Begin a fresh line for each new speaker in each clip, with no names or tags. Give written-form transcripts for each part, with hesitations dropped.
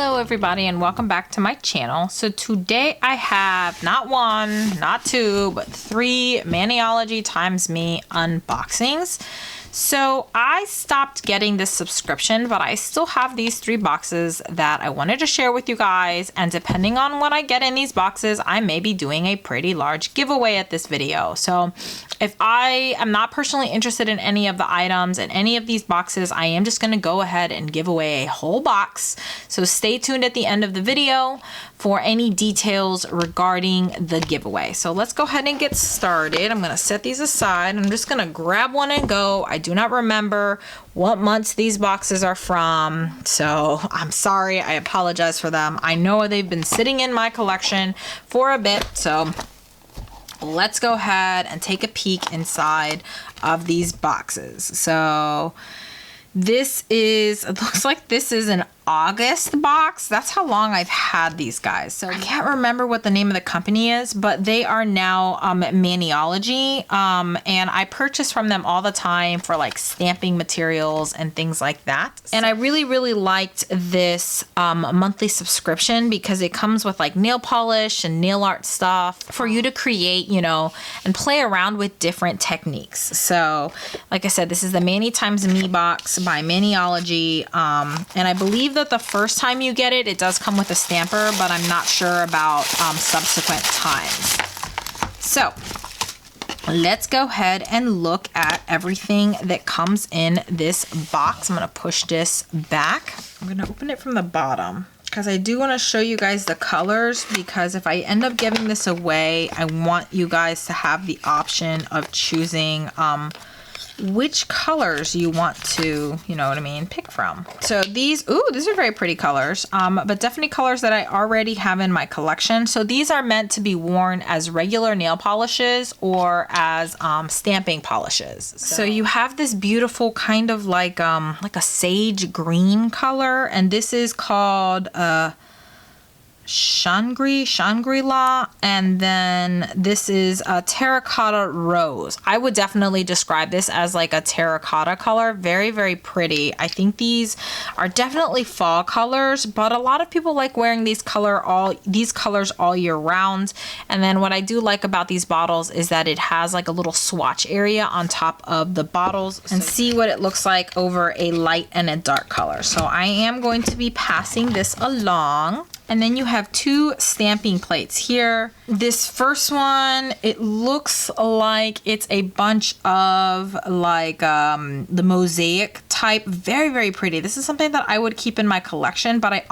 Hello everybody and welcome back to my channel. So today I have not one, not two, but 3 Maniology times me unboxings. So I stopped getting this subscription, but I still have these 3 boxes that I wanted to share with you guys. And depending on what I get in these boxes, I may be doing a pretty large giveaway at this video. So if I am not personally interested in any of the items in any of these boxes, I am just going to go ahead and give away a whole box. So stay tuned at the end of the video for any details regarding the giveaway. So let's go ahead and get started. I'm going to set these aside. I'm just going to grab one and go. I do not remember what months these boxes are from, so I'm sorry. I apologize for them. I know they've been sitting in my collection for a bit, so let's go ahead and take a peek inside of these boxes. So this is, it looks like this is an August box. That's how long I've had these guys. So I can't remember what the name of the company is, but they are now Maniology. And I purchase from them all the time for like stamping materials and things like that. And I really liked this monthly subscription because it comes with like nail polish and nail art stuff for you to create, you know, and play around with different techniques. So like I said, this is the Mani times Me box by Maniology. And I believe that the first time you get it, it does come with a stamper, but I'm not sure about subsequent times. So let's go ahead and look at everything that comes in this box. I'm going to push this back. I'm going to open it from the bottom because I do want to show you guys the colors, because if I end up giving this away, I want you guys to have the option of choosing which colors you want to, you know what I mean, pick from. So these are very pretty colors, but definitely colors that I already have in my collection. So these are meant to be worn as regular nail polishes or as stamping polishes. So you have this beautiful kind of like a sage green color, and this is called Shangri-La, and then this is a terracotta rose. I would definitely describe this as like a terracotta color. Very pretty. I think these are definitely fall colors, but a lot of people like wearing these colors all year round. And then what I do like about these bottles is that it has like a little swatch area on top of the bottles, and see what it looks like over a light and a dark color. So I am going to be passing this along. And then you have 2 stamping plates here. This first one, it looks like it's a bunch of like the mosaic type. Very pretty. This is something that I would keep in my collection, but I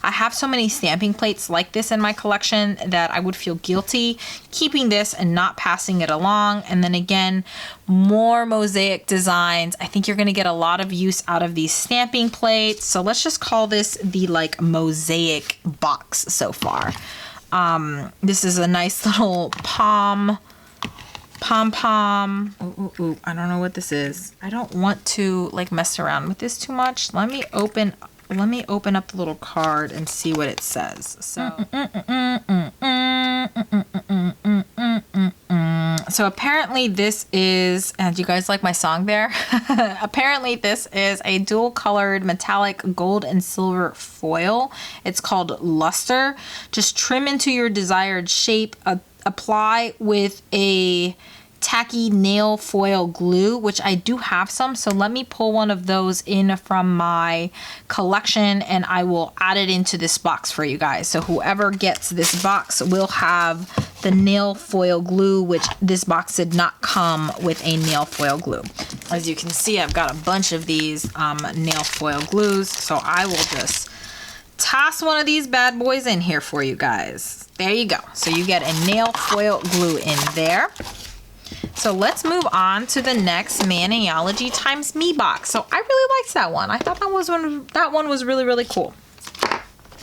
have so many stamping plates like this in my collection that I would feel guilty keeping this and not passing it along. And then again, more mosaic designs. I think you're going to get a lot of use out of these stamping plates. So let's just call this the like mosaic box so far. This is a nice little pom. Ooh, I don't know what this is. I don't want to like mess around with this too much. Let me open up the little card and see what it says. So apparently this is, and do you guys like my song there? Apparently this is a dual colored metallic gold and silver foil. It's called Luster. Just trim into your desired shape. Apply with a tacky nail foil glue, which I do have some, so let me pull one of those in from my collection and I will add it into this box for you guys. So whoever gets this box will have the nail foil glue, which this box did not come with a nail foil glue. As you can see, I've got a bunch of these nail foil glues, so I will just toss one of these bad boys in here for you guys. There you go. So you get a nail foil glue in there. So let's move on to the next Maniology times Me box. So I really liked that one. I thought that one was really cool.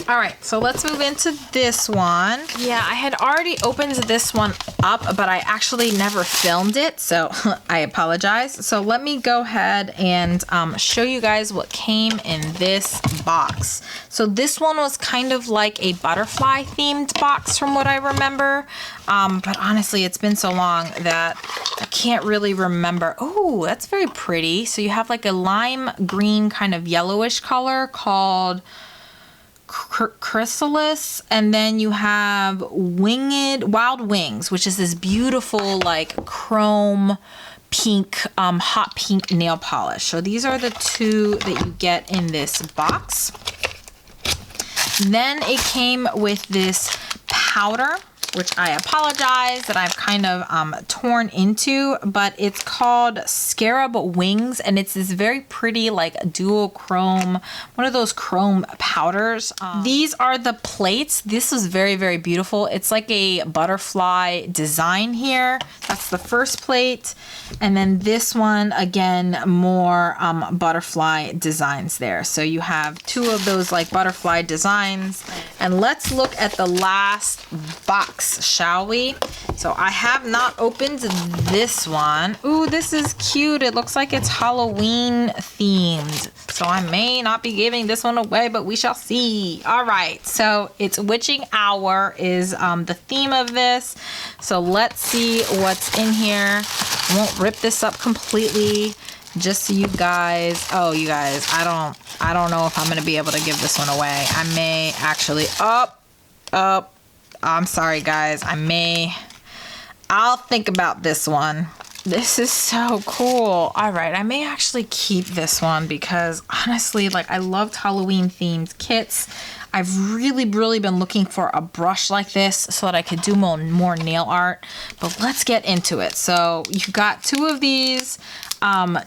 All right, so let's move into this one. Yeah, I had already opened this one up, but I actually never filmed it, so I apologize. So let me go ahead and show you guys what came in this box. So this one was kind of like a butterfly themed box from what I remember. But honestly, it's been so long that I can't really remember. Oh, that's very pretty. So you have like a lime green kind of yellowish color called chrysalis, and then you have winged wild wings, which is this beautiful like chrome pink, hot pink nail polish. So these are the two that you get in this box. Then it came with this powder, which I apologize that I've kind of torn into, but it's called Scarab Wings, and it's this very pretty like dual chrome, one of those chrome powders. These are the plates. This is very, very beautiful. It's like a butterfly design here. That's the first plate. And then this one, again, more butterfly designs there. So you have two of those like butterfly designs. And let's look at the last box, shall we? So I have not opened this one. Ooh, this is cute. It looks like it's Halloween themed. So I may not be giving this one away, but we shall see. All right, so it's Witching Hour is the theme of this. So let's see what's in here. I won't rip this up completely, just so you guys, oh, you guys, I don't know if I'm gonna be able to give this one away. I may actually, I'm sorry guys, I'll think about this one. This is so cool. All right, I may actually keep this one because honestly, like, I loved Halloween themed kits. I've really been looking for a brush like this so that I could do more nail art, but let's get into it. So you got two of these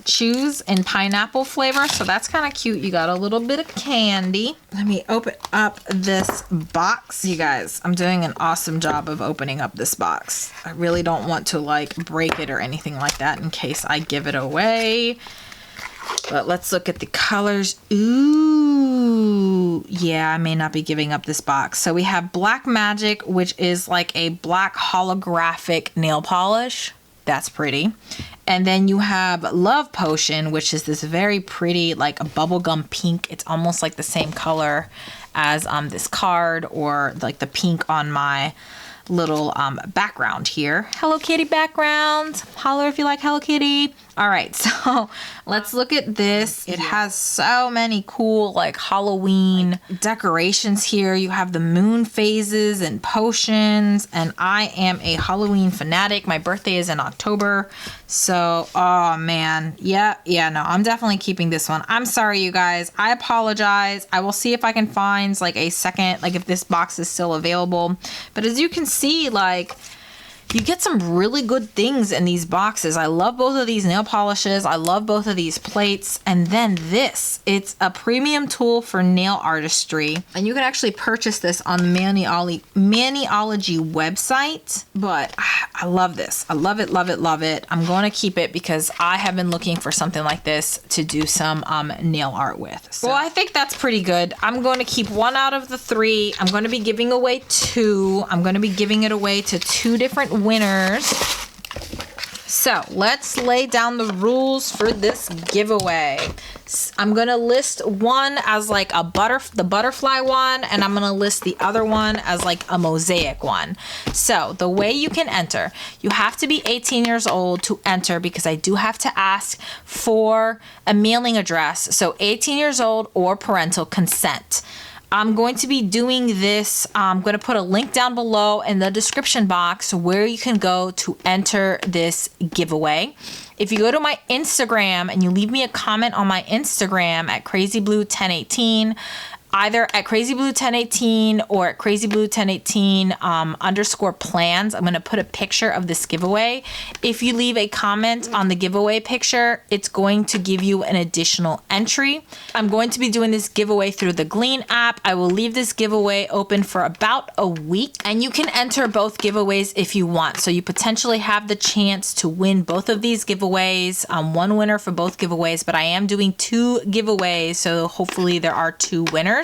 chews in pineapple flavor, so that's kind of cute. You got a little bit of candy. Let me open up this box. You guys, I'm doing an awesome job of opening up this box. I really don't want to like break it or anything like that in case I give it away. But let's look at the colors. Ooh, yeah, I may not be giving up this box. So we have Black Magic, which is like a black holographic nail polish. That's pretty. And then you have Love Potion, which is this very pretty like a bubblegum pink. It's almost like the same color as this card, or like the pink on my little background here. Hello Kitty background. Holler if you like Hello Kitty. All right, so let's look at this. It has so many cool like Halloween decorations here. You have the moon phases and potions, and I am a Halloween fanatic. My birthday is in October, so oh man, yeah, no, I'm definitely keeping this one. I'm sorry you guys, I apologize. I will see if I can find like a second, like if this box is still available. But as you can see, like, you get some really good things in these boxes. I love both of these nail polishes. I love both of these plates. And then this, it's a premium tool for nail artistry. And you can actually purchase this on the Maniology website. But I love this. I love it, love it, love it. I'm going to keep it because I have been looking for something like this to do some nail art with. So, well, I think that's pretty good. I'm going to keep one out of the three. I'm going to be giving away two. I'm going to be giving it away to two different winners. So let's lay down the rules for this giveaway. I'm gonna list one as like the butterfly one, and I'm gonna list the other one as like a mosaic one. So the way you can enter, you have to be 18 years old to enter, because I do have to ask for a mailing address. So 18 years old or parental consent. I'm going to be doing this. I'm going to put a link down below in the description box where you can go to enter this giveaway. If you go to my Instagram and you leave me a comment on my Instagram at crazyblue1018, either at crazyblue1018 or at crazyblue1018 _ plans, I'm going to put a picture of this giveaway. If you leave a comment on the giveaway picture, it's going to give you an additional entry. I'm going to be doing this giveaway through the Glean app. I will leave this giveaway open for about a week, and you can enter both giveaways if you want. So you potentially have the chance to win both of these giveaways, one winner for both giveaways, but I am doing two giveaways, so hopefully there are two winners.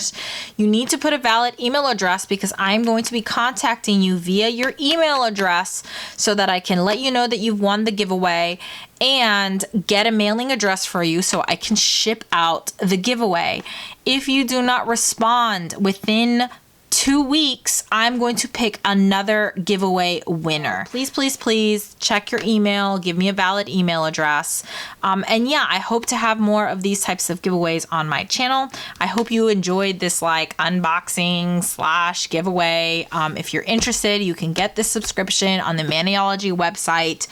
You need to put a valid email address, because I'm going to be contacting you via your email address so that I can let you know that you've won the giveaway and get a mailing address for you so I can ship out the giveaway. If you do not respond within 2 weeks, I'm going to pick another giveaway winner. Please, please, please check your email. Give me a valid email address. And yeah, I hope to have more of these types of giveaways on my channel. I hope you enjoyed this like unboxing / giveaway. If you're interested, you can get this subscription on the Maniology website.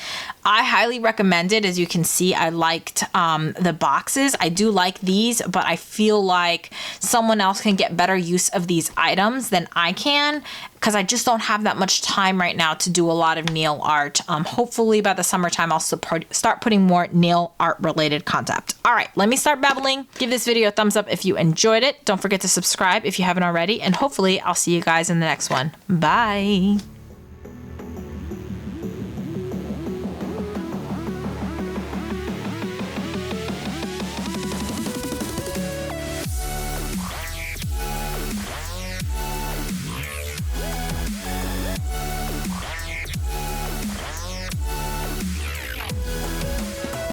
I highly recommend it. As you can see, I liked the boxes. I do like these, but I feel like someone else can get better use of these items than I can, because I just don't have that much time right now to do a lot of nail art. Hopefully by the summertime, I'll start putting more nail art related content. All right, let me start babbling. Give this video a thumbs up if you enjoyed it. Don't forget to subscribe if you haven't already, and hopefully I'll see you guys in the next one. Bye.